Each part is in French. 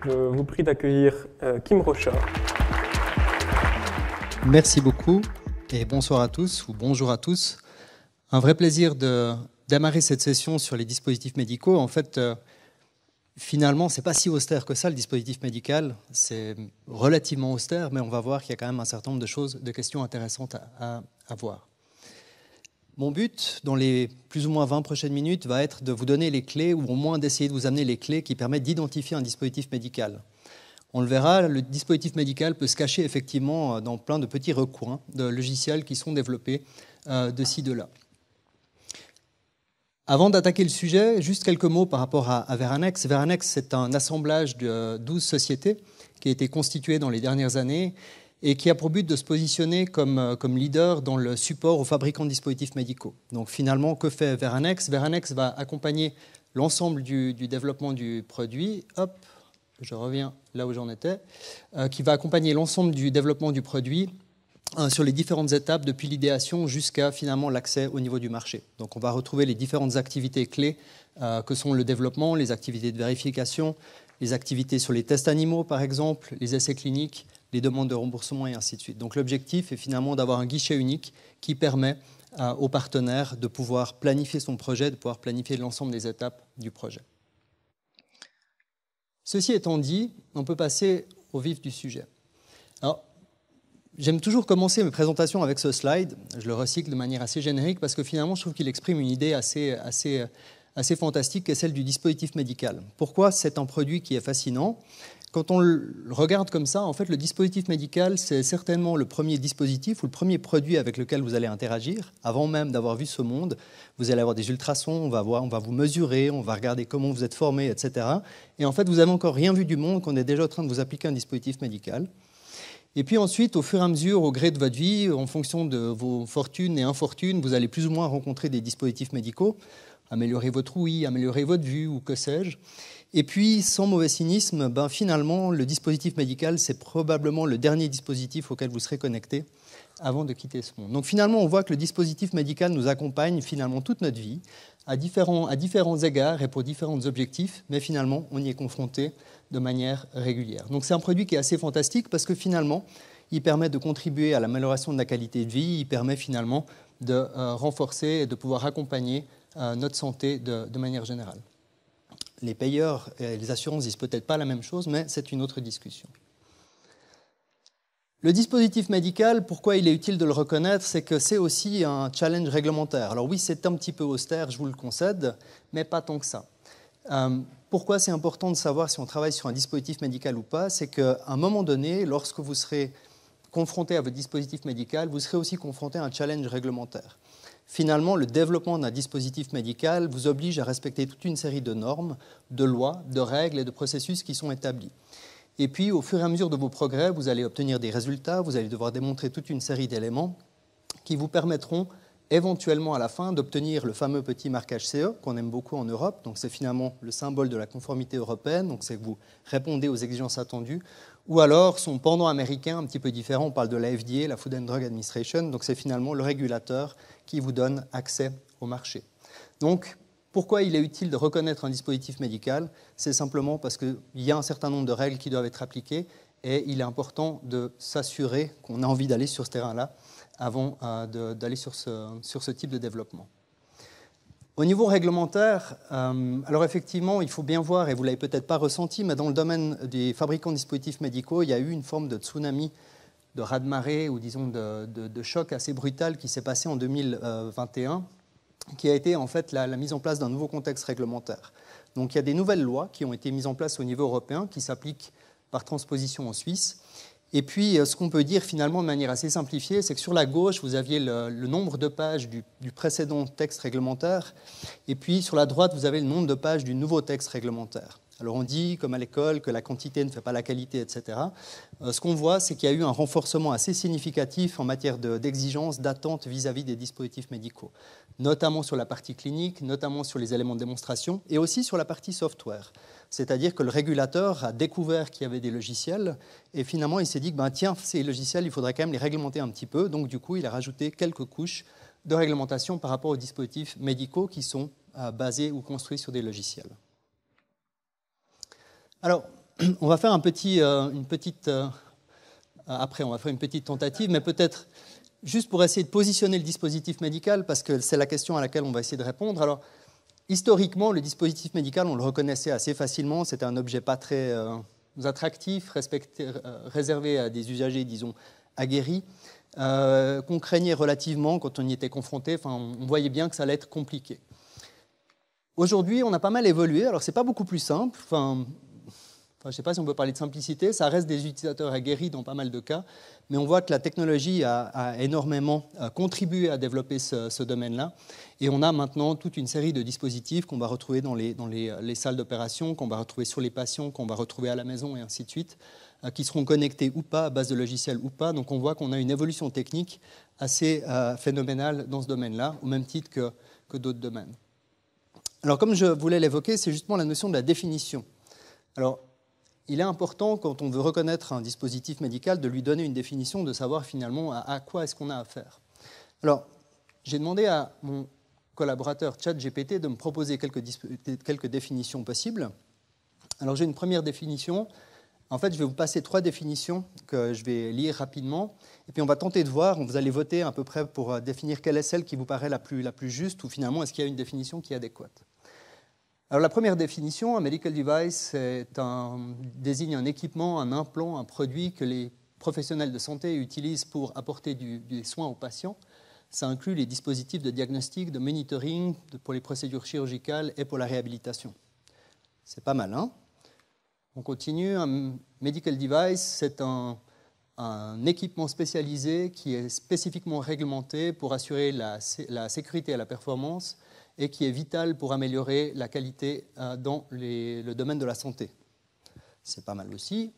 Je vous prie d'accueillir Kim Rocha. Merci beaucoup et bonsoir à tous ou bonjour à tous. Un vrai plaisir de démarrer cette session sur les dispositifs médicaux. En fait, finalement, ce n'est pas si austère que ça, le dispositif médical. C'est relativement austère, mais on va voir qu'il y a quand même un certain nombre de choses, de questions intéressantes à voir. Mon but, dans les plus ou moins 20 prochaines minutes, va être de vous donner les clés, ou au moins d'essayer de vous amener les clés qui permettent d'identifier un dispositif médical. On le verra, le dispositif médical peut se cacher effectivement dans plein de petits recoins de logiciels qui sont développés de ci, de là. Avant d'attaquer le sujet, juste quelques mots par rapport à Veranex. Veranex, c'est un assemblage de 12 sociétés qui a été constitué dans les dernières années et qui a pour but de se positionner comme leader dans le support aux fabricants de dispositifs médicaux. Donc finalement, que fait Veranex? Veranex va accompagner l'ensemble du développement du produit. Hop, je reviens là où j'en étais. Qui va accompagner l'ensemble du développement du produit sur les différentes étapes, depuis l'idéation jusqu'à finalement l'accès au niveau du marché. Donc on va retrouver les différentes activités clés que sont le développement, les activités de vérification, les activités sur les tests animaux par exemple, les essais cliniques, les demandes de remboursement et ainsi de suite. Donc l'objectif est finalement d'avoir un guichet unique qui permet aux partenaires de pouvoir planifier son projet, de pouvoir planifier l'ensemble des étapes du projet. Ceci étant dit, on peut passer au vif du sujet. Alors, j'aime toujours commencer mes présentations avec ce slide. Je le recycle de manière assez générique parce que finalement, je trouve qu'il exprime une idée assez fantastique, qui est celle du dispositif médical. Pourquoi c'est un produit qui est fascinant? Quand on le regarde comme ça, en fait, le dispositif médical, c'est certainement le premier dispositif ou le premier produit avec lequel vous allez interagir. Avant même d'avoir vu ce monde, vous allez avoir des ultrasons, on va vous mesurer, on va regarder comment vous êtes formé, etc. Et en fait, vous n'avez encore rien vu du monde qu'on est déjà en train de vous appliquer un dispositif médical. Et puis ensuite, au fur et à mesure, au gré de votre vie, en fonction de vos fortunes et infortunes, vous allez plus ou moins rencontrer des dispositifs médicaux, améliorer votre ouïe, améliorer votre vue ou que sais-je. Et puis, sans mauvais cynisme, finalement, le dispositif médical, c'est probablement le dernier dispositif auquel vous serez connecté avant de quitter ce monde. Donc finalement, on voit que le dispositif médical nous accompagne finalement toute notre vie, à différents égards et pour différents objectifs, mais finalement, on y est confronté de manière régulière. Donc c'est un produit qui est assez fantastique parce que finalement, il permet de contribuer à l'amélioration de la qualité de vie, il permet finalement de renforcer et de pouvoir accompagner notre santé de manière générale. Les payeurs et les assurances disent peut-être pas la même chose, mais c'est une autre discussion. Le dispositif médical, pourquoi il est utile de le reconnaître, c'est que c'est aussi un challenge réglementaire. Alors oui, c'est un petit peu austère, je vous le concède, mais pas tant que ça. Pourquoi c'est important de savoir si on travaille sur un dispositif médical ou pas? C'est qu'à un moment donné, lorsque vous serez confronté à votre dispositif médical, vous serez aussi confronté à un challenge réglementaire. Finalement, le développement d'un dispositif médical vous oblige à respecter toute une série de normes, de lois, de règles et de processus qui sont établis. Et puis, au fur et à mesure de vos progrès, vous allez obtenir des résultats, vous allez devoir démontrer toute une série d'éléments qui vous permettront éventuellement à la fin d'obtenir le fameux petit marquage CE qu'on aime beaucoup en Europe. Donc c'est finalement le symbole de la conformité européenne, donc c'est que vous répondez aux exigences attendues. Ou alors son pendant américain un petit peu différent, on parle de la FDA, la Food and Drug Administration, donc c'est finalement le régulateur qui vous donne accès au marché. Donc pourquoi il est utile de reconnaître un dispositif médical? C'est simplement parce qu'il y a un certain nombre de règles qui doivent être appliquées et il est important de s'assurer qu'on a envie d'aller sur ce terrain-là avant d'aller sur ce type de développement. Au niveau réglementaire, alors effectivement, il faut bien voir, et vous ne l'avez peut-être pas ressenti, mais dans le domaine des fabricants de dispositifs médicaux, il y a eu une forme de tsunami, de raz-de-marée, ou disons de choc assez brutal qui s'est passé en 2021, qui a été en fait la mise en place d'un nouveau contexte réglementaire. Donc il y a des nouvelles lois qui ont été mises en place au niveau européen, qui s'appliquent par transposition en Suisse. Et puis, ce qu'on peut dire finalement de manière assez simplifiée, c'est que sur la gauche, vous aviez le nombre de pages du précédent texte réglementaire, et puis sur la droite, vous avez le nombre de pages du nouveau texte réglementaire. Alors on dit, comme à l'école, que la quantité ne fait pas la qualité, etc. Ce qu'on voit, c'est qu'il y a eu un renforcement assez significatif en matière d'exigence, d'attente vis-à-vis des dispositifs médicaux, notamment sur la partie clinique, notamment sur les éléments de démonstration, et aussi sur la partie software. C'est-à-dire que le régulateur a découvert qu'il y avait des logiciels, et finalement il s'est dit que tiens, ces logiciels, il faudrait quand même les réglementer un petit peu, donc du coup il a rajouté quelques couches de réglementation par rapport aux dispositifs médicaux qui sont basés ou construits sur des logiciels. Alors, on va faire après, on va faire une petite tentative, mais peut-être juste pour essayer de positionner le dispositif médical, parce que c'est la question à laquelle on va essayer de répondre. Alors, historiquement, le dispositif médical, on le reconnaissait assez facilement. C'était un objet pas très attractif, réservé à des usagers, disons, aguerris, qu'on craignait relativement quand on y était confronté. Enfin, on voyait bien que ça allait être compliqué. Aujourd'hui, on a pas mal évolué. Alors, ce n'est pas beaucoup plus simple. Je ne sais pas si on peut parler de simplicité, ça reste des utilisateurs aguerris dans pas mal de cas, mais on voit que la technologie a énormément contribué à développer ce domaine-là. Et on a maintenant toute une série de dispositifs qu'on va retrouver dans les salles d'opération, qu'on va retrouver sur les patients, qu'on va retrouver à la maison et ainsi de suite, qui seront connectés ou pas, à base de logiciels ou pas. Donc on voit qu'on a une évolution technique assez phénoménale dans ce domaine-là, au même titre que d'autres domaines. Alors comme je voulais l'évoquer, c'est justement la notion de la définition. Alors, il est important, quand on veut reconnaître un dispositif médical, de lui donner une définition, de savoir finalement à quoi est-ce qu'on a affaire. Alors, j'ai demandé à mon collaborateur ChatGPT de me proposer quelques définitions possibles. Alors, j'ai une première définition. En fait, je vais vous passer 3 définitions que je vais lire rapidement. Et puis, on va tenter de voir, vous allez voter à peu près pour définir quelle est celle qui vous paraît la plus juste, ou finalement, est-ce qu'il y a une définition qui est adéquate. Alors, la première définition, un medical device, désigne un équipement, un implant, un produit que les professionnels de santé utilisent pour apporter des soins aux patients. Ça inclut les dispositifs de diagnostic, de monitoring, pour les procédures chirurgicales et pour la réhabilitation. C'est pas mal, hein? On continue. Un medical device, c'est un équipement spécialisé qui est spécifiquement réglementé pour assurer la sécurité et la performance, et qui est vital pour améliorer la qualité dans le domaine de la santé. C'est pas mal aussi.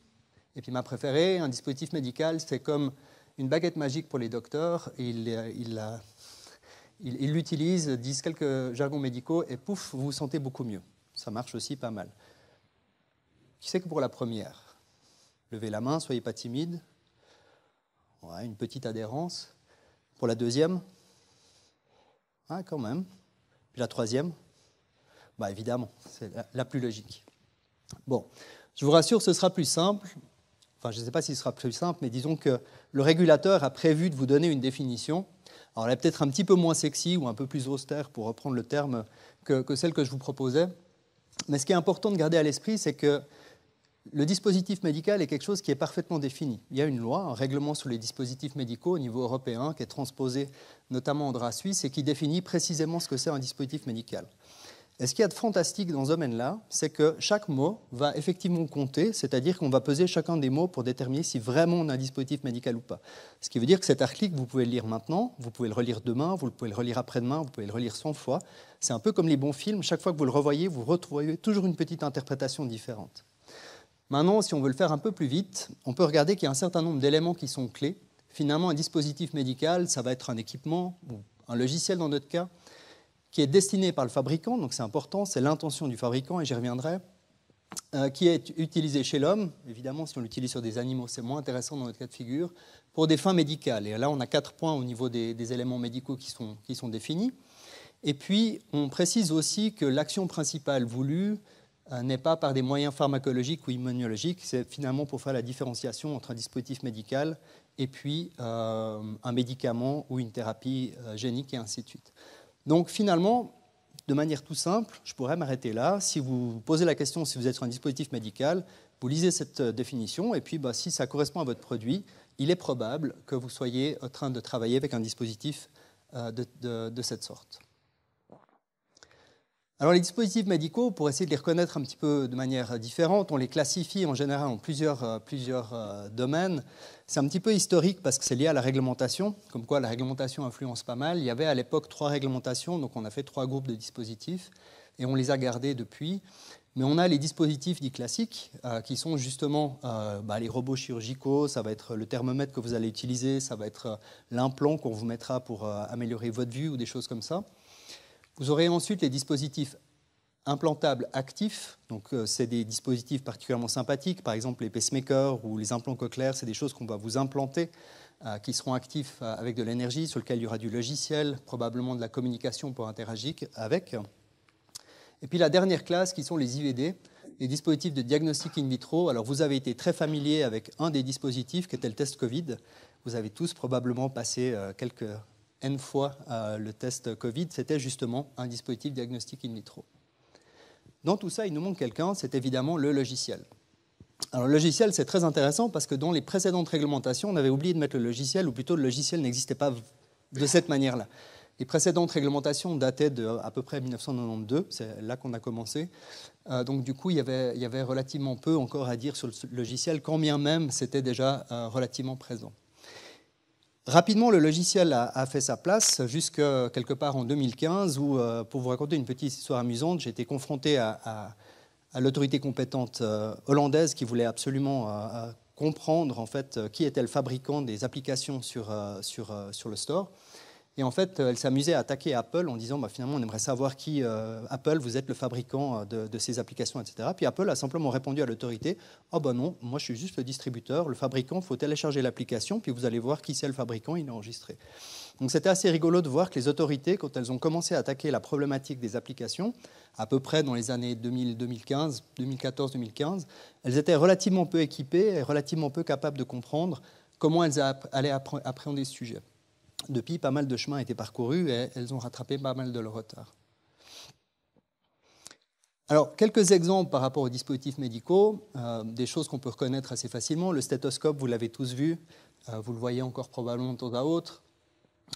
Et puis ma préférée, un dispositif médical, c'est comme une baguette magique pour les docteurs. Ils l'utilisent, disent quelques jargons médicaux, et pouf, vous vous sentez beaucoup mieux. Ça marche aussi pas mal. Qui c'est que pour la première? Levez la main, soyez pas timide. Ouais, une petite adhérence. Pour la deuxième? Ah, quand même. Puis la troisième, bah évidemment, c'est la plus logique. Bon, je vous rassure, ce sera plus simple. Enfin, je ne sais pas si ce sera plus simple, mais disons que le régulateur a prévu de vous donner une définition. Alors, elle est peut-être un petit peu moins sexy ou un peu plus austère, pour reprendre le terme, que celle que je vous proposais. Mais ce qui est important de garder à l'esprit, c'est que le dispositif médical est quelque chose qui est parfaitement défini. Il y a une loi, un règlement sur les dispositifs médicaux au niveau européen qui est transposé notamment en droit suisse et qui définit précisément ce que c'est un dispositif médical. Et ce qu'il y a de fantastique dans ce domaine-là, c'est que chaque mot va effectivement compter, c'est-à-dire qu'on va peser chacun des mots pour déterminer si vraiment on a un dispositif médical ou pas. Ce qui veut dire que cet article, vous pouvez le lire maintenant, vous pouvez le relire demain, vous pouvez le relire après-demain, vous pouvez le relire 100 fois. C'est un peu comme les bons films, chaque fois que vous le revoyez, vous retrouvez toujours une petite interprétation différente. Maintenant, si on veut le faire un peu plus vite, on peut regarder qu'il y a un certain nombre d'éléments qui sont clés. Finalement, un dispositif médical, ça va être un équipement, ou un logiciel dans notre cas, qui est destiné par le fabricant, donc c'est important, c'est l'intention du fabricant, et j'y reviendrai, qui est utilisé chez l'homme. Évidemment, si on l'utilise sur des animaux, c'est moins intéressant dans notre cas de figure, pour des fins médicales. Et là, on a 4 points au niveau des éléments médicaux qui sont définis. Et puis, on précise aussi que l'action principale voulue n'est pas par des moyens pharmacologiques ou immunologiques, c'est finalement pour faire la différenciation entre un dispositif médical et puis un médicament ou une thérapie génique et ainsi de suite. Donc finalement, de manière tout simple, je pourrais m'arrêter là. Si vous vous posez la question si vous êtes sur un dispositif médical, vous lisez cette définition et puis si ça correspond à votre produit, il est probable que vous soyez en train de travailler avec un dispositif de cette sorte. Alors les dispositifs médicaux, pour essayer de les reconnaître un petit peu de manière différente, on les classifie en général en plusieurs domaines. C'est un petit peu historique parce que c'est lié à la réglementation, comme quoi la réglementation influence pas mal. Il y avait à l'époque 3 réglementations, donc on a fait 3 groupes de dispositifs et on les a gardés depuis. Mais on a les dispositifs dits classiques qui sont justement les robots chirurgicaux, ça va être le thermomètre que vous allez utiliser, ça va être l'implant qu'on vous mettra pour améliorer votre vue ou des choses comme ça. Vous aurez ensuite les dispositifs implantables actifs. Donc, c'est des dispositifs particulièrement sympathiques. Par exemple, les pacemakers ou les implants cochléaires, c'est des choses qu'on va vous implanter, qui seront actifs avec de l'énergie, sur lesquels il y aura du logiciel, probablement de la communication pour interagir avec. Et puis la dernière classe, qui sont les IVD, Les dispositifs de diagnostic in vitro, alors vous avez été très familier avec un des dispositifs qui était le test Covid. Vous avez tous probablement passé quelques N fois le test Covid. C'était justement un dispositif diagnostic in vitro. Dans tout ça, il nous manque quelqu'un, c'est évidemment le logiciel. Alors le logiciel, c'est très intéressant parce que dans les précédentes réglementations, on avait oublié de mettre le logiciel, ou plutôt le logiciel n'existait pas de cette manière-là. Les précédentes réglementations dataient d'à peu près 1992, c'est là qu'on a commencé. Donc du coup, il y avait relativement peu encore à dire sur le logiciel, quand bien même c'était déjà relativement présent. Rapidement, le logiciel a fait sa place jusqu'à quelque part en 2015, où, pour vous raconter une petite histoire amusante, j'ai été confronté à l'autorité compétente hollandaise qui voulait absolument comprendre en fait, qui était le fabricant des applications sur le store. Et en fait, elle s'amusait à attaquer Apple en disant finalement, on aimerait savoir qui, Apple, vous êtes le fabricant de ces applications, etc. Puis Apple a simplement répondu à l'autorité, non, moi je suis juste le distributeur, le fabricant, il faut télécharger l'application, puis vous allez voir qui c'est le fabricant, il est enregistré. Donc c'était assez rigolo de voir que les autorités, quand elles ont commencé à attaquer la problématique des applications, à peu près dans les années 2015, 2014-2015, elles étaient relativement peu équipées et relativement peu capables de comprendre comment elles allaient appréhender ce sujet. Depuis, pas mal de chemin a été parcouru et elles ont rattrapé pas mal de leur retard. Alors, quelques exemples par rapport aux dispositifs médicaux, des choses qu'on peut reconnaître assez facilement. Le stéthoscope, vous l'avez tous vu, vous le voyez encore probablement de temps à autre.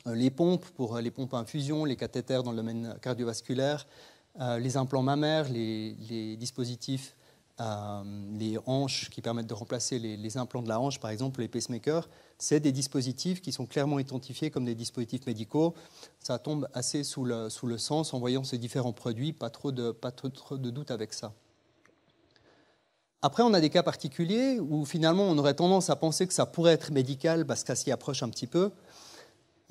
Les pompes, pour les pompes à infusion, les cathéters dans le domaine cardiovasculaire, les implants mammaires, les dispositifs, les hanches qui permettent de remplacer les implants de la hanche, par exemple, les pacemakers, c'est des dispositifs qui sont clairement identifiés comme des dispositifs médicaux. Ça tombe assez sous le sens en voyant ces différents produits, pas trop de doute avec ça. Après, on a des cas particuliers où finalement on aurait tendance à penser que ça pourrait être médical parce que ça s'y approche un petit peu.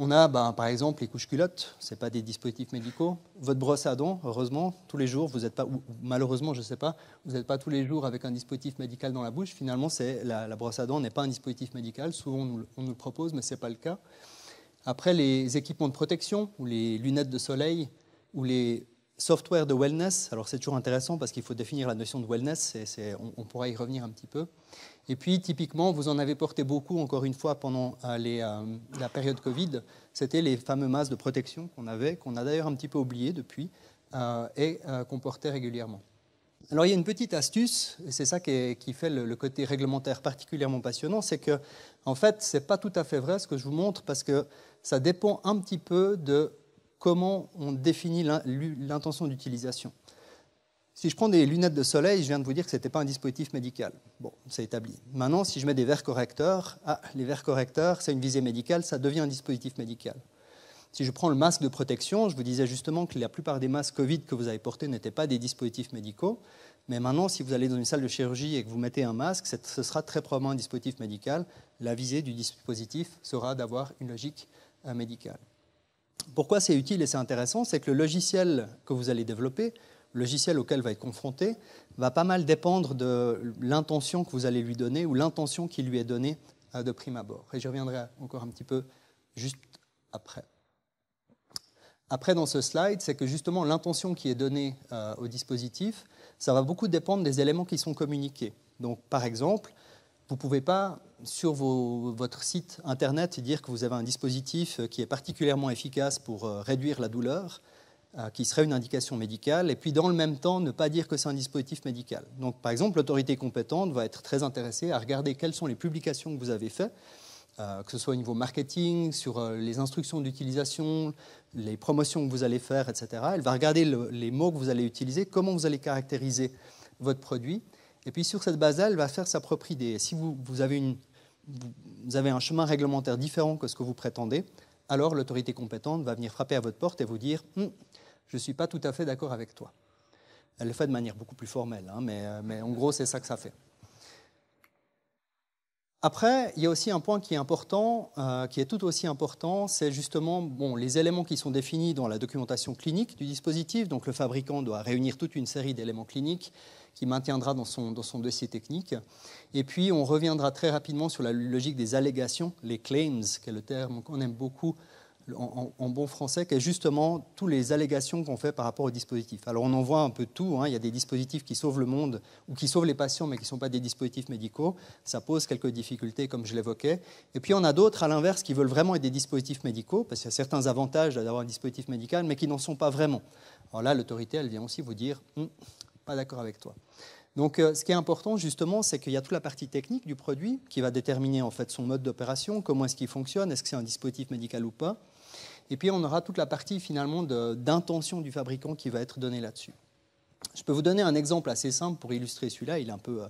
On a par exemple les couches-culottes, ce n'est pas des dispositifs médicaux. Votre brosse à dents, heureusement, tous les jours, vous n'êtes pas, ou malheureusement, je ne sais pas, vous n'êtes pas tous les jours avec un dispositif médical dans la bouche. Finalement, la brosse à dents n'est pas un dispositif médical. Souvent, on nous le propose, mais ce n'est pas le cas. Après, les équipements de protection, ou les lunettes de soleil, ou les software de wellness. Alors, c'est toujours intéressant parce qu'il faut définir la notion de wellness. On pourra y revenir un petit peu. Et puis, typiquement, vous en avez porté beaucoup, encore une fois, pendant la période Covid. C'était les fameux masques de protection qu'on a d'ailleurs un petit peu oublié depuis, et qu'on portait régulièrement. Alors, il y a une petite astuce, et c'est ça qui fait le côté réglementaire particulièrement passionnant, c'est que, en fait, ce n'est pas tout à fait vrai ce que je vous montre, parce que ça dépend un petit peu de comment on définit l'intention d'utilisation. Si je prends des lunettes de soleil, je viens de vous dire que ce n'était pas un dispositif médical. Bon, c'est établi. Maintenant, si je mets des verres correcteurs, les verres correcteurs, c'est une visée médicale, ça devient un dispositif médical. Si je prends le masque de protection, je vous disais justement que la plupart des masques Covid que vous avez portés n'étaient pas des dispositifs médicaux. Mais maintenant, si vous allez dans une salle de chirurgie et que vous mettez un masque, ce sera très probablement un dispositif médical. La visée du dispositif sera d'avoir une logique médicale. Pourquoi c'est utile et c'est intéressant? C'est que le logiciel que vous allez développer, le logiciel auquel va être confronté, va pas mal dépendre de l'intention que vous allez lui donner ou l'intention qui lui est donnée de prime abord. Et j'y reviendrai encore un petit peu juste après. Après, dans ce slide, c'est que justement l'intention qui est donnée au dispositif, ça va beaucoup dépendre des éléments qui sont communiqués. Donc, par exemple, vous ne pouvez pas, sur votre site Internet, dire que vous avez un dispositif qui est particulièrement efficace pour réduire la douleur, qui serait une indication médicale, et puis dans le même temps, ne pas dire que c'est un dispositif médical. Donc, par exemple, l'autorité compétente va être très intéressée à regarder quelles sont les publications que vous avez faites, que ce soit au niveau marketing, sur les instructions d'utilisation, les promotions que vous allez faire, etc. Elle va regarder les mots que vous allez utiliser, comment vous allez caractériser votre produit. Et puis sur cette base-là, elle va faire sa propre idée. Si vous avez un chemin réglementaire différent que ce que vous prétendez, alors l'autorité compétente va venir frapper à votre porte et vous dire « je ne suis pas tout à fait d'accord avec toi ». Elle le fait de manière beaucoup plus formelle, hein, mais en gros, c'est ça que ça fait. Après, il y a aussi un point qui est important, qui est tout aussi important, c'est justement les éléments qui sont définis dans la documentation clinique du dispositif. Donc le fabricant doit réunir toute une série d'éléments cliniques qu'il maintiendra dans son dossier technique. Et puis on reviendra très rapidement sur la logique des allégations, les claims, qui est le terme qu'on aime beaucoup en bon français, qui est justement toutes les allégations qu'on fait par rapport au dispositif. Alors on en voit un peu de tout, hein. Il y a des dispositifs qui sauvent le monde ou qui sauvent les patients mais qui ne sont pas des dispositifs médicaux. Ça pose quelques difficultés comme je l'évoquais. Et puis on a d'autres à l'inverse qui veulent vraiment être des dispositifs médicaux parce qu'il y a certains avantages d'avoir un dispositif médical mais qui n'en sont pas vraiment. Alors là l'autorité elle vient aussi vous dire pas d'accord avec toi. Donc ce qui est important justement c'est qu'il y a toute la partie technique du produit qui va déterminer en fait son mode d'opération, comment est-ce qu'il fonctionne, est-ce que c'est un dispositif médical ou pas. Et puis, on aura toute la partie, finalement, d'intention du fabricant qui va être donnée là-dessus. Je peux vous donner un exemple assez simple pour illustrer celui-là. Il est un peu...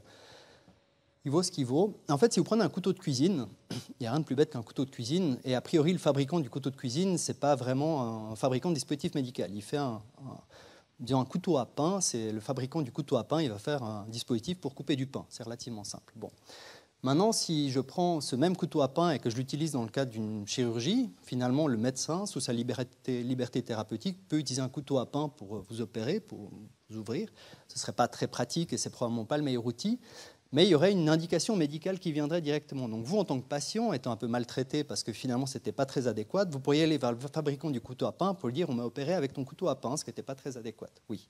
il vaut ce qu'il vaut. En fait, si vous prenez un couteau de cuisine, il n'y a rien de plus bête qu'un couteau de cuisine. Et a priori, le fabricant du couteau de cuisine, ce n'est pas vraiment un fabricant de dispositif médical. Il fait un couteau à pain. C'est le fabricant du couteau à pain. Il va faire un dispositif pour couper du pain. C'est relativement simple. Bon. Maintenant, si je prends ce même couteau à pain et que je l'utilise dans le cadre d'une chirurgie, finalement, le médecin, sous sa liberté thérapeutique, peut utiliser un couteau à pain pour vous opérer, pour vous ouvrir. Ce ne serait pas très pratique et ce n'est probablement pas le meilleur outil, mais il y aurait une indication médicale qui viendrait directement. Donc vous, en tant que patient, étant un peu maltraité parce que finalement, ce n'était pas très adéquat, vous pourriez aller vers le fabricant du couteau à pain pour lui dire « on m'a opéré avec ton couteau à pain, ce qui n'était pas très adéquat ». Oui.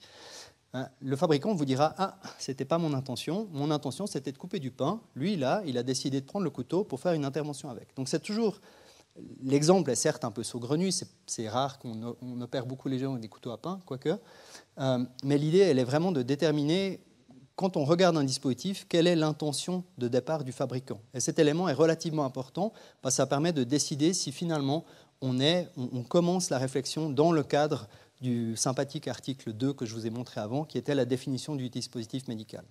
Le fabricant vous dira « Ah, ce n'était pas mon intention c'était de couper du pain. Lui, là, il a décidé de prendre le couteau pour faire une intervention avec. » Donc c'est toujours... L'exemple est certes un peu saugrenu, c'est rare qu'on opère beaucoup les gens avec des couteaux à pain, quoique. Mais l'idée, elle est vraiment de déterminer, quand on regarde un dispositif, quelle est l'intention de départ du fabricant. Et cet élément est relativement important, parce que ça permet de décider si finalement on commence la réflexion dans le cadre du sympathique article 2 que je vous ai montré avant, qui était la définition du dispositif médical.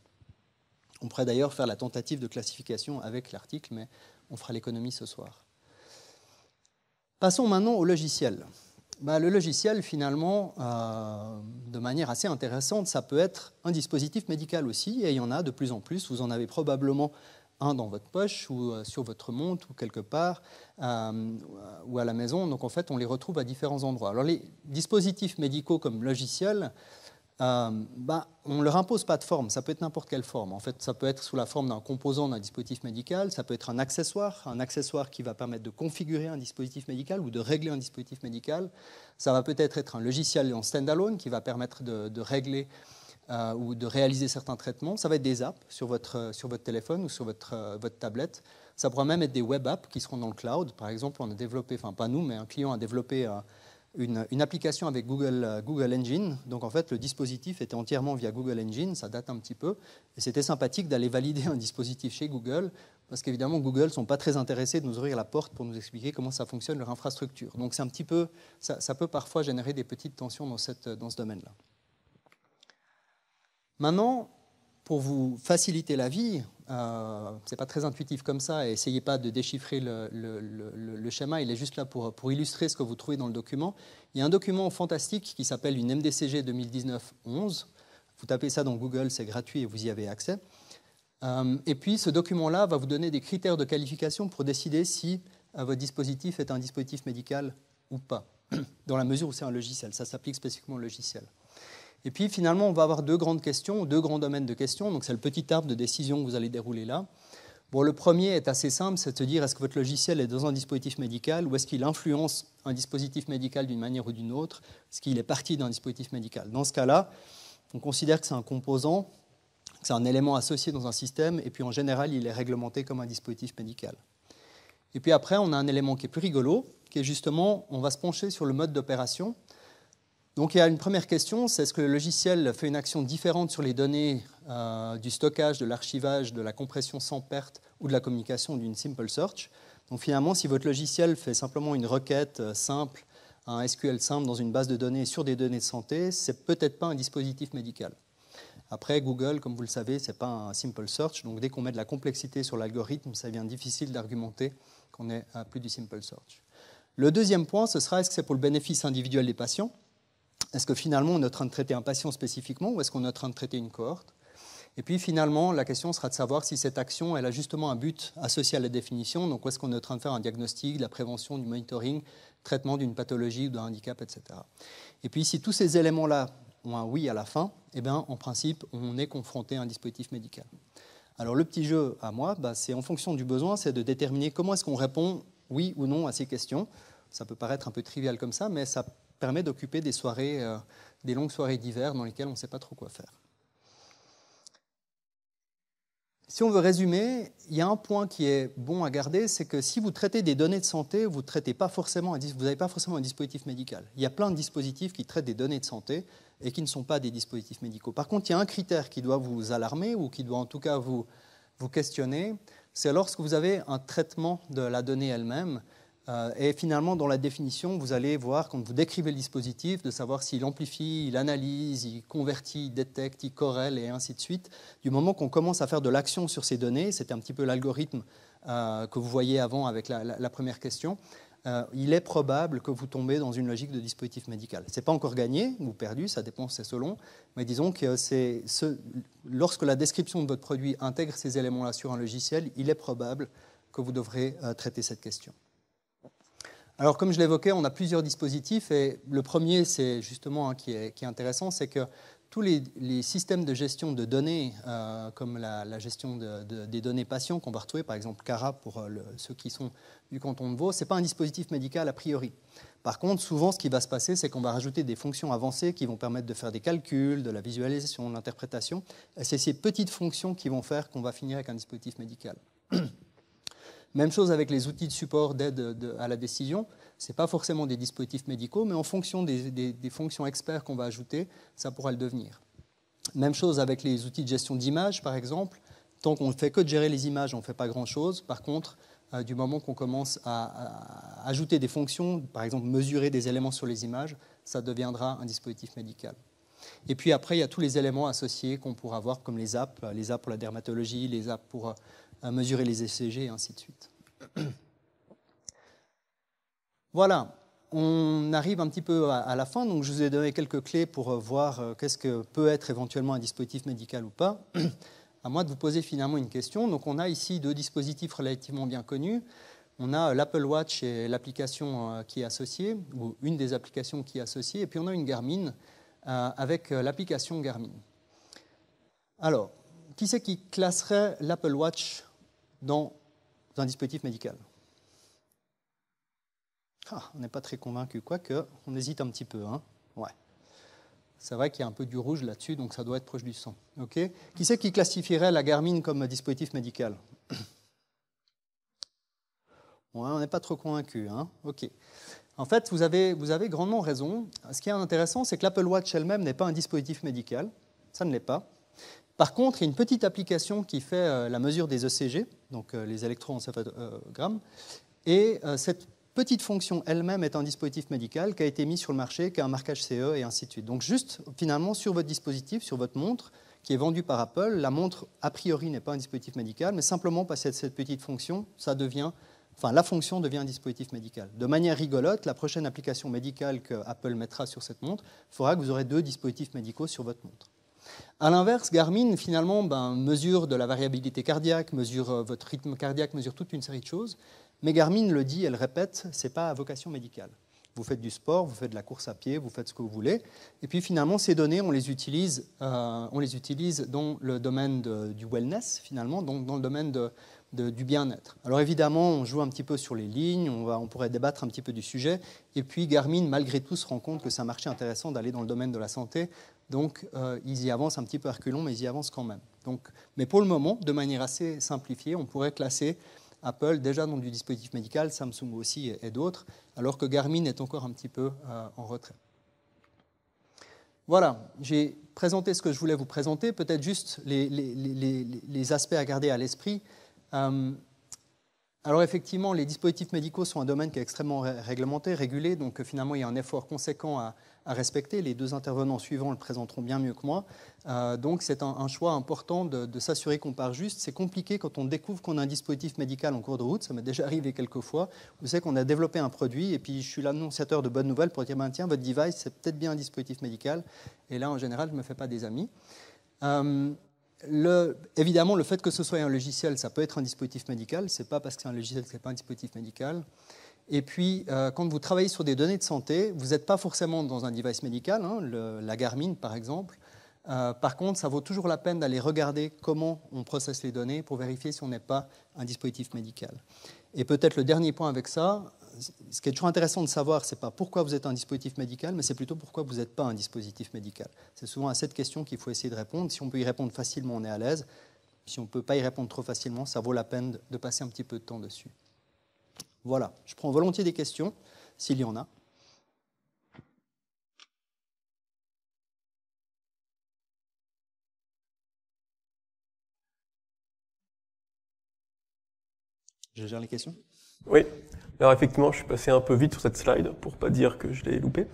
On pourrait d'ailleurs faire la tentative de classification avec l'article, mais on fera l'économie ce soir. Passons maintenant au logiciel. Le logiciel, finalement, de manière assez intéressante, ça peut être un dispositif médical aussi, et il y en a de plus en plus. Vous en avez probablement un dans votre poche ou sur votre montre ou quelque part ou à la maison. Donc en fait, on les retrouve à différents endroits. Alors les dispositifs médicaux comme logiciels, on ne leur impose pas de forme. Ça peut être n'importe quelle forme. En fait, ça peut être sous la forme d'un composant d'un dispositif médical. Ça peut être un accessoire qui va permettre de configurer un dispositif médical ou de régler un dispositif médical. Ça va peut-être être un logiciel en standalone qui va permettre de régler ou de réaliser certains traitements. Ça va être des apps sur votre téléphone ou sur votre tablette. Ça pourra même être des web apps qui seront dans le cloud. Par exemple, on a développé, enfin pas nous, mais un client a développé une application avec Google Engine. Donc en fait, le dispositif était entièrement via Google Engine, ça date un petit peu. Et c'était sympathique d'aller valider un dispositif chez Google, parce qu'évidemment, Google ne sont pas très intéressés de nous ouvrir la porte pour nous expliquer comment ça fonctionne leur infrastructure. Donc c'est un petit peu, ça peut parfois générer des petites tensions dans ce domaine-là. Maintenant, pour vous faciliter la vie, ce n'est pas très intuitif comme ça, et essayez pas de déchiffrer le schéma, il est juste là pour illustrer ce que vous trouvez dans le document. Il y a un document fantastique qui s'appelle une MDCG 2019-11. Vous tapez ça dans Google, c'est gratuit et vous y avez accès. Et puis ce document-là va vous donner des critères de qualification pour décider si votre dispositif est un dispositif médical ou pas, dans la mesure où c'est un logiciel. Ça s'applique spécifiquement au logiciel. Et puis finalement, on va avoir deux grandes questions, deux grands domaines de questions. Donc c'est le petit arbre de décision que vous allez dérouler là. Bon, le premier est assez simple, c'est de se dire est-ce que votre logiciel est dans un dispositif médical ou est-ce qu'il influence un dispositif médical d'une manière ou d'une autre, est-ce qu'il est parti d'un dispositif médical. Dans ce cas-là, on considère que c'est un composant, que c'est un élément associé dans un système, et puis en général, il est réglementé comme un dispositif médical. Et puis après, on a un élément qui est plus rigolo, qui est justement, on va se pencher sur le mode d'opération. Donc il y a une première question, c'est est-ce que le logiciel fait une action différente sur les données du stockage, de l'archivage, de la compression sans perte ou de la communication d'une simple search. Donc finalement, si votre logiciel fait simplement une requête simple, un SQL simple dans une base de données sur des données de santé, c'est peut-être pas un dispositif médical. Après, Google, comme vous le savez, ce n'est pas un simple search, donc dès qu'on met de la complexité sur l'algorithme, ça devient difficile d'argumenter qu'on est à plus du simple search. Le deuxième point, ce sera est-ce que c'est pour le bénéfice individuel des patients ? Est-ce que finalement on est en train de traiter un patient spécifiquement ou est-ce qu'on est en train de traiter une cohorte? Et puis finalement, la question sera de savoir si cette action elle a justement un but associé à la définition. Donc, est-ce qu'on est en train de faire un diagnostic, de la prévention, du monitoring, traitement d'une pathologie ou d'un handicap, etc. Et puis si tous ces éléments-là ont un oui à la fin, eh bien, en principe, on est confronté à un dispositif médical. Alors le petit jeu à moi, c'est en fonction du besoin, c'est de déterminer comment est-ce qu'on répond oui ou non à ces questions. Ça peut paraître un peu trivial comme ça, mais ça permet d'occuper des soirées, des longues soirées d'hiver dans lesquelles on ne sait pas trop quoi faire. Si on veut résumer, il y a un point qui est bon à garder, c'est que si vous traitez des données de santé, vous n'avez pas forcément un dispositif médical. Il y a plein de dispositifs qui traitent des données de santé et qui ne sont pas des dispositifs médicaux. Par contre, il y a un critère qui doit vous alarmer ou qui doit en tout cas vous questionner, c'est lorsque vous avez un traitement de la donnée elle-même. Et finalement, dans la définition, vous allez voir, quand vous décrivez le dispositif, de savoir s'il amplifie, il analyse, il convertit, il détecte, il corrèle, et ainsi de suite. Du moment qu'on commence à faire de l'action sur ces données, c'était un petit peu l'algorithme que vous voyez avant avec la première question, il est probable que vous tombez dans une logique de dispositif médical. Ce n'est pas encore gagné ou perdu, ça dépend, c'est selon, mais disons que lorsque la description de votre produit intègre ces éléments-là sur un logiciel, il est probable que vous devrez traiter cette question. Alors, comme je l'évoquais, on a plusieurs dispositifs et le premier, c'est justement qui est intéressant, c'est que tous les systèmes de gestion de données, comme la gestion des données patients qu'on va retrouver, par exemple CARA pour ceux qui sont du canton de Vaud, ce n'est pas un dispositif médical a priori. Par contre, souvent, ce qui va se passer, c'est qu'on va rajouter des fonctions avancées qui vont permettre de faire des calculs, de la visualisation, de l'interprétation. Et c'est ces petites fonctions qui vont faire qu'on va finir avec un dispositif médical. Même chose avec les outils de support d'aide à la décision. Ce n'est pas forcément des dispositifs médicaux, mais en fonction des fonctions experts qu'on va ajouter, ça pourra le devenir. Même chose avec les outils de gestion d'images, par exemple. Tant qu'on ne fait que de gérer les images, on ne fait pas grand-chose. Par contre, du moment qu'on commence à ajouter des fonctions, par exemple mesurer des éléments sur les images, ça deviendra un dispositif médical. Et puis après, il y a tous les éléments associés qu'on pourra voir, comme les apps pour la dermatologie, les apps pour mesurer les ECG, et ainsi de suite. Voilà, on arrive un petit peu à la fin, donc je vous ai donné quelques clés pour voir qu'est-ce que peut être éventuellement un dispositif médical ou pas. À moi de vous poser finalement une question. Donc on a ici deux dispositifs relativement bien connus. On a l'Apple Watch et l'application qui est associée, ou une des applications qui est associée, et puis on a une Garmin avec l'application Garmin. Alors, qui c'est qui classerait l'Apple Watch dans un dispositif médical? On n'est pas très convaincu, quoique on hésite un petit peu. Hein. Ouais. C'est vrai qu'il y a un peu du rouge là-dessus, donc ça doit être proche du sang. Okay. Qui c'est qui classifierait la Garmin comme dispositif médical? Ouais, on n'est pas trop convaincu. Hein. Okay. En fait, vous avez grandement raison. Ce qui est intéressant, c'est que l'Apple Watch elle-même n'est pas un dispositif médical. Ça ne l'est pas. Par contre, il y a une petite application qui fait la mesure des ECG, donc les électroencéphalogrammes, et cette petite fonction elle-même est un dispositif médical qui a été mis sur le marché, qui a un marquage CE et ainsi de suite. Donc juste, finalement, sur votre dispositif, sur votre montre, qui est vendue par Apple, la montre, a priori, n'est pas un dispositif médical, mais simplement parce que cette petite fonction, la fonction devient un dispositif médical. De manière rigolote, la prochaine application médicale que Apple mettra sur cette montre fera que vous aurez deux dispositifs médicaux sur votre montre. A l'inverse, Garmin, finalement, mesure de la variabilité cardiaque, mesure votre rythme cardiaque, mesure toute une série de choses. Mais Garmin le dit, elle répète, ce n'est pas à vocation médicale. Vous faites du sport, vous faites de la course à pied, vous faites ce que vous voulez. Et puis finalement, ces données, on les utilise dans le domaine du wellness, finalement, donc dans le domaine du bien-être. Alors évidemment, on joue un petit peu sur les lignes, on pourrait débattre un petit peu du sujet. Et puis Garmin, malgré tout, se rend compte que c'est un marché intéressant d'aller dans le domaine de la santé. Donc, ils y avancent un petit peu à reculons, mais ils y avancent quand même. Mais pour le moment, de manière assez simplifiée, on pourrait classer Apple déjà dans du dispositif médical, Samsung aussi et d'autres, alors que Garmin est encore un petit peu en retrait. Voilà, j'ai présenté ce que je voulais vous présenter, peut-être juste les aspects à garder à l'esprit. Alors effectivement, les dispositifs médicaux sont un domaine qui est extrêmement réglementé, régulé, donc finalement il y a un effort conséquent à respecter. Les deux intervenants suivants le présenteront bien mieux que moi. Donc c'est un choix important de s'assurer qu'on part juste. C'est compliqué quand on découvre qu'on a un dispositif médical en cours de route, ça m'est déjà arrivé quelques fois. Vous savez qu'on a développé un produit et puis je suis l'annonciateur de bonnes nouvelles pour dire tiens, votre device c'est peut-être bien un dispositif médical. Et là en général je ne me fais pas des amis. Évidemment, le fait que ce soit un logiciel, ça peut être un dispositif médical. Ce n'est pas parce que c'est un logiciel que ce n'est pas un dispositif médical. Et puis, quand vous travaillez sur des données de santé, vous n'êtes pas forcément dans un device médical, la Garmin par exemple, Par contre, ça vaut toujours la peine d'aller regarder comment on processe les données pour vérifier si on n'est pas un dispositif médical. Et peut-être le dernier point avec ça, ce qui est toujours intéressant de savoir, ce n'est pas pourquoi vous êtes un dispositif médical, mais c'est plutôt pourquoi vous n'êtes pas un dispositif médical. C'est souvent à cette question qu'il faut essayer de répondre. Si on peut y répondre facilement, on est à l'aise. Si on ne peut pas y répondre trop facilement, ça vaut la peine de passer un petit peu de temps dessus. Voilà, je prends volontiers des questions, s'il y en a. Je gère les questions? Oui. Alors effectivement, je suis passé un peu vite sur cette slide pour ne pas dire que je l'ai loupé.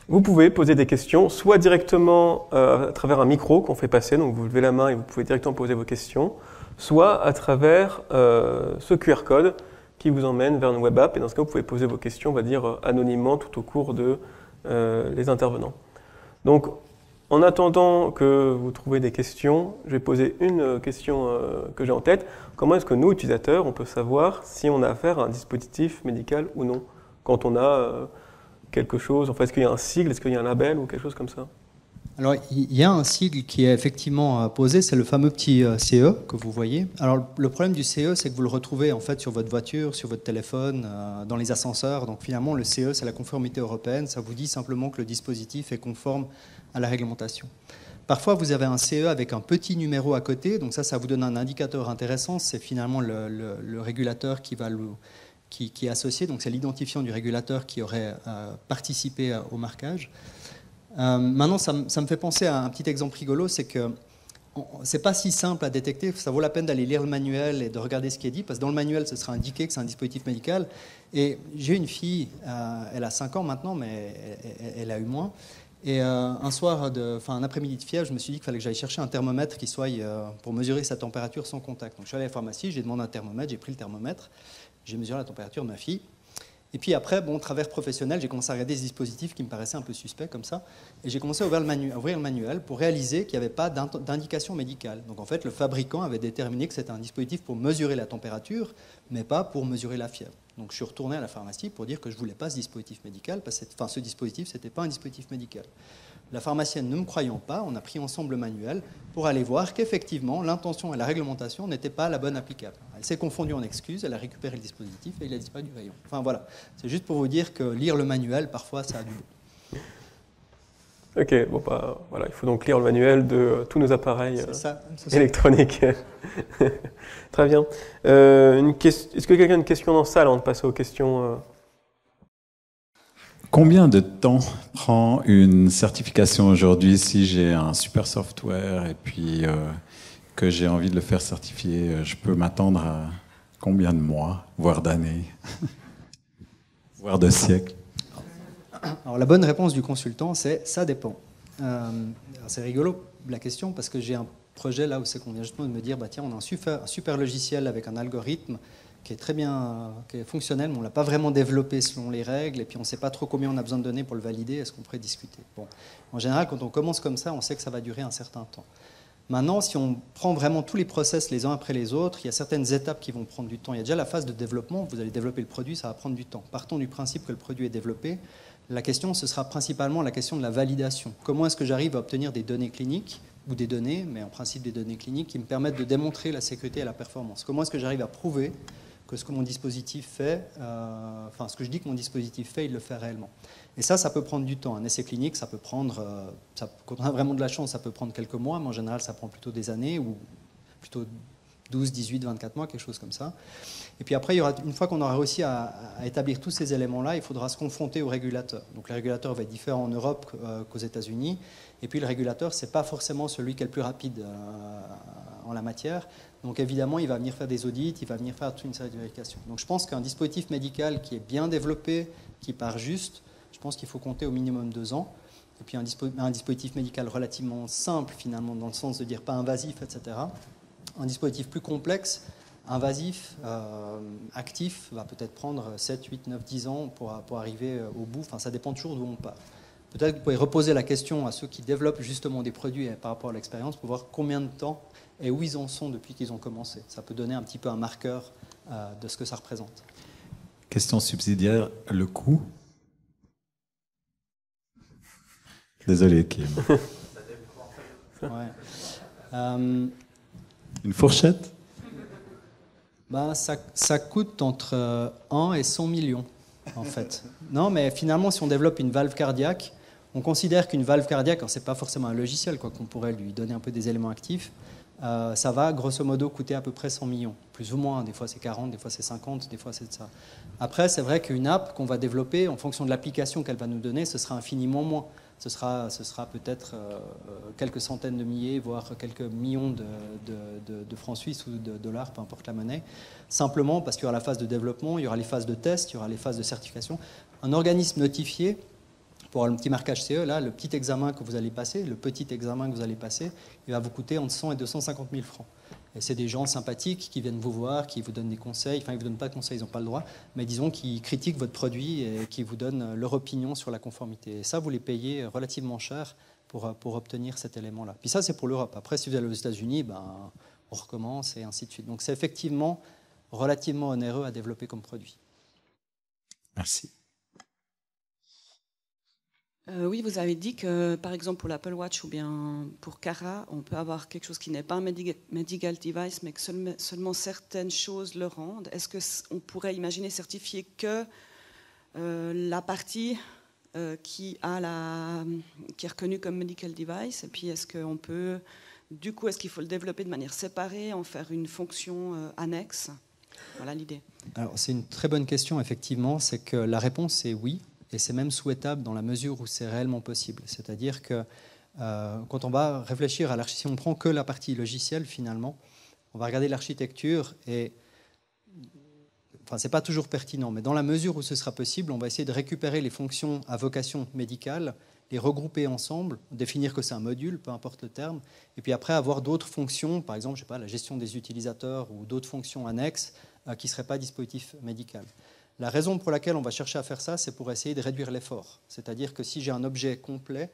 Vous pouvez poser des questions, soit directement à travers un micro qu'on fait passer, donc vous levez la main et vous pouvez directement poser vos questions, soit à travers ce QR code qui vous emmène vers une web app. Et dans ce cas, vous pouvez poser vos questions, on va dire, anonymement tout au cours de les intervenants. Donc, en attendant que vous trouviez des questions, je vais poser une question que j'ai en tête. Comment est-ce que nous, utilisateurs, on peut savoir si on a affaire à un dispositif médical ou non quand on a quelque chose, enfin, est-ce qu'il y a un sigle, est-ce qu'il y a un label ou quelque chose comme ça? Alors, il y a un sigle qui est effectivement posé, c'est le fameux petit CE que vous voyez. Alors, le problème du CE, c'est que vous le retrouvez en fait sur votre voiture, sur votre téléphone, dans les ascenseurs. Donc, finalement, le CE, c'est la conformité européenne. Ça vous dit simplement que le dispositif est conforme à la réglementation. Parfois, vous avez un CE avec un petit numéro à côté. Donc, ça vous donne un indicateur intéressant. C'est finalement le régulateur qui est associé. Donc, c'est l'identifiant du régulateur qui aurait participé au marquage. Maintenant, ça me fait penser à un petit exemple rigolo, c'est que c'est pas si simple à détecter. Ça vaut la peine d'aller lire le manuel et de regarder ce qui est dit, parce que dans le manuel, ce sera indiqué que c'est un dispositif médical. Et j'ai une fille, elle a 5 ans maintenant, mais elle a eu moins. Et un soir, un après-midi de fièvre, je me suis dit qu'il fallait que j'aille chercher un thermomètre qui soit pour mesurer sa température sans contact. Donc je suis allé à la pharmacie, j'ai demandé un thermomètre, j'ai pris le thermomètre, j'ai mesuré la température de ma fille. Et puis après, bon, travers professionnel, j'ai commencé à regarder des dispositifs qui me paraissaient un peu suspects comme ça. Et j'ai commencé à ouvrir le manuel pour réaliser qu'il n'y avait pas d'indication médicale. Donc en fait, le fabricant avait déterminé que c'était un dispositif pour mesurer la température, mais pas pour mesurer la fièvre. Donc je suis retourné à la pharmacie pour dire que je ne voulais pas ce dispositif médical, parce que ce dispositif, ce n'était pas un dispositif médical. La pharmacienne ne me croyant pas, on a pris ensemble le manuel pour aller voir qu'effectivement, l'intention et la réglementation n'étaient pas la bonne applicable. Elle s'est confondue en excuses, elle a récupéré le dispositif et il a disparu du rayon. Enfin voilà, c'est juste pour vous dire que lire le manuel, parfois, ça a du bon. Ok, bon bah voilà, il faut donc lire le manuel de tous nos appareils électroniques. Très bien. Est-ce que quelqu'un a une question dans la salle avant de passer aux questions Combien de temps prend une certification aujourd'hui si j'ai un super software et puis que j'ai envie de le faire certifier? Je peux m'attendre à combien de mois, voire d'années, voire de siècles? Alors la bonne réponse du consultant, c'est ça dépend. C'est rigolo la question parce que j'ai un projet là où c'est qu'on vient justement de me dire, bah tiens, on a un super logiciel avec un algorithme qui est très bien, qui est fonctionnel, mais on ne l'a pas vraiment développé selon les règles, et puis on ne sait pas trop combien on a besoin de données pour le valider, est-ce qu'on pourrait discuter? Bon. En général, quand on commence comme ça, on sait que ça va durer un certain temps. Maintenant, si on prend vraiment tous les process les uns après les autres, il y a certaines étapes qui vont prendre du temps. Il y a déjà la phase de développement, vous allez développer le produit, ça va prendre du temps. Partons du principe que le produit est développé. La question, ce sera principalement la question de la validation. Comment est-ce que j'arrive à obtenir des données cliniques, ou des données, mais en principe des données cliniques, qui me permettent de démontrer la sécurité et la performance? Comment est-ce que j'arrive à prouver que ce que mon dispositif fait, ce que je dis que mon dispositif fait, il le fait réellement. Et ça peut prendre du temps. Un essai clinique, ça peut prendre, quand on a vraiment de la chance, ça peut prendre quelques mois, mais en général, ça prend plutôt des années, ou plutôt 12, 18, 24 mois, quelque chose comme ça. Et puis après, une fois qu'on aura réussi à établir tous ces éléments-là, il faudra se confronter au régulateur. Donc le régulateur va être différent en Europe qu'aux États-Unis. Et puis le régulateur, ce n'est pas forcément celui qui est le plus rapide en la matière. Donc évidemment, il va venir faire des audits, il va venir faire toute une série de vérifications. Donc je pense qu'un dispositif médical qui est bien développé, qui part juste, je pense qu'il faut compter au minimum 2 ans. Et puis un dispositif médical relativement simple, finalement, dans le sens de dire pas invasif, etc. Un dispositif plus complexe, invasif, actif, va peut-être prendre 7, 8, 9, 10 ans pour arriver au bout. Enfin, ça dépend toujours d'où on part. Peut-être que vous pouvez reposer la question à ceux qui développent justement des produits par rapport à l'expérience pour voir combien de temps et où ils en sont depuis qu'ils ont commencé. Ça peut donner un petit peu un marqueur de ce que ça représente. Question subsidiaire, le coût? Désolé, Kim. Ouais. Une fourchette? Ça coûte entre 1 et 100 millions, en fait. Non, mais finalement, si on développe une valve cardiaque, on considère qu'une valve cardiaque, ce n'est pas forcément un logiciel, quoi, qu'on pourrait lui donner un peu des éléments actifs, ça va grosso modo coûter à peu près 100 millions, plus ou moins. Des fois c'est 40, des fois c'est 50, des fois c'est ça. Après, c'est vrai qu'une app qu'on va développer, en fonction de l'application qu'elle va nous donner, ce sera infiniment moins. Ce sera peut-être quelques centaines de milliers, voire quelques millions de francs suisses ou de dollars, peu importe la monnaie. Simplement parce qu'il y aura la phase de développement, il y aura les phases de test, il y aura les phases de certification. Un organisme notifié, pour le petit marquage CE, là, le petit examen que vous allez passer, il va vous coûter entre 100 et 250 000 francs. Et c'est des gens sympathiques qui viennent vous voir, qui vous donnent des conseils, enfin ils ne vous donnent pas de conseils, ils n'ont pas le droit, mais disons qu'ils critiquent votre produit et qui vous donnent leur opinion sur la conformité. Et ça, vous les payez relativement cher pour obtenir cet élément-là. Puis ça, c'est pour l'Europe. Après, si vous allez aux États-Unis, on recommence et ainsi de suite. Donc c'est effectivement relativement onéreux à développer comme produit. Merci. Oui, vous avez dit que, par exemple, pour l'Apple Watch ou bien pour Cara, on peut avoir quelque chose qui n'est pas un medical device, mais que seulement certaines choses le rendent. Est-ce qu'on pourrait imaginer certifier que la partie qui est reconnue comme medical device, et puis est-ce qu'on peut, du coup, est-ce qu'il faut le développer de manière séparée, en faire une fonction annexe? Voilà l'idée. Alors, c'est une très bonne question, effectivement. C'est que la réponse est oui. Et c'est même souhaitable dans la mesure où c'est réellement possible. C'est-à-dire que quand on va réfléchir à l'architecture, si on prend que la partie logicielle, finalement, on va regarder l'architecture et... Enfin, ce n'est pas toujours pertinent, mais dans la mesure où ce sera possible, on va essayer de récupérer les fonctions à vocation médicale, les regrouper ensemble, définir que c'est un module, peu importe le terme, et puis après avoir d'autres fonctions, par exemple, je sais pas, la gestion des utilisateurs ou d'autres fonctions annexes qui ne seraient pas dispositif médical. La raison pour laquelle on va chercher à faire ça, c'est pour essayer de réduire l'effort. C'est-à-dire que si j'ai un objet complet,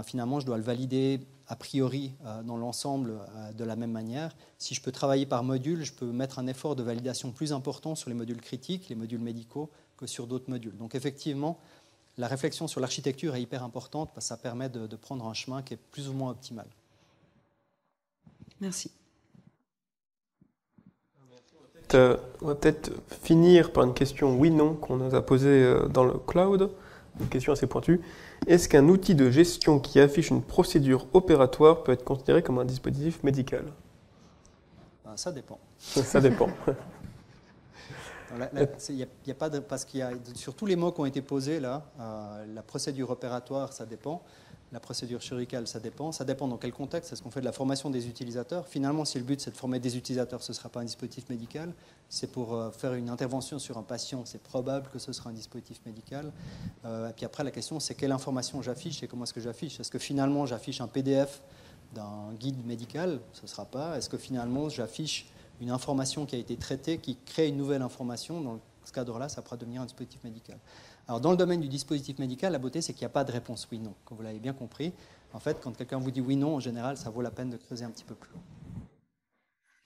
finalement, je dois le valider a priori dans l'ensemble de la même manière. Si je peux travailler par module, je peux mettre un effort de validation plus important sur les modules critiques, les modules médicaux, que sur d'autres modules. Donc effectivement, la réflexion sur l'architecture est hyper importante parce que ça permet de prendre un chemin qui est plus ou moins optimal. Merci. On va peut-être finir par une question oui-non qu'on nous a posée dans le cloud, une question assez pointue. Est-ce qu'un outil de gestion qui affiche une procédure opératoire peut être considéré comme un dispositif médical? Ça dépend. Ça dépend. Y a pas de, parce qu'il y a, sur tous les mots qui ont été posés, là, la procédure opératoire, ça dépend. La procédure chirurgicale, ça dépend. Ça dépend dans quel contexte. Est-ce qu'on fait de la formation des utilisateurs? Finalement, si le but, c'est de former des utilisateurs, ce ne sera pas un dispositif médical. C'est pour faire une intervention sur un patient, c'est probable que ce sera un dispositif médical. Et puis après, la question, c'est quelle information j'affiche et comment est-ce que j'affiche? Est-ce que finalement, j'affiche un PDF d'un guide médical? Ce ne sera pas. Est-ce que finalement, j'affiche une information qui a été traitée, qui crée une nouvelle information? Dans ce cadre-là, ça pourra devenir un dispositif médical. Alors, dans le domaine du dispositif médical, la beauté, c'est qu'il n'y a pas de réponse oui-non, comme vous l'avez bien compris. En fait, quand quelqu'un vous dit oui-non, en général, ça vaut la peine de creuser un petit peu plus loin.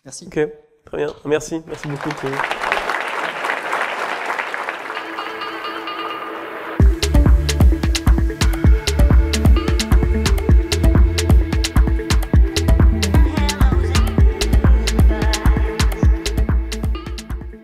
Merci. Ok, très bien. Merci beaucoup.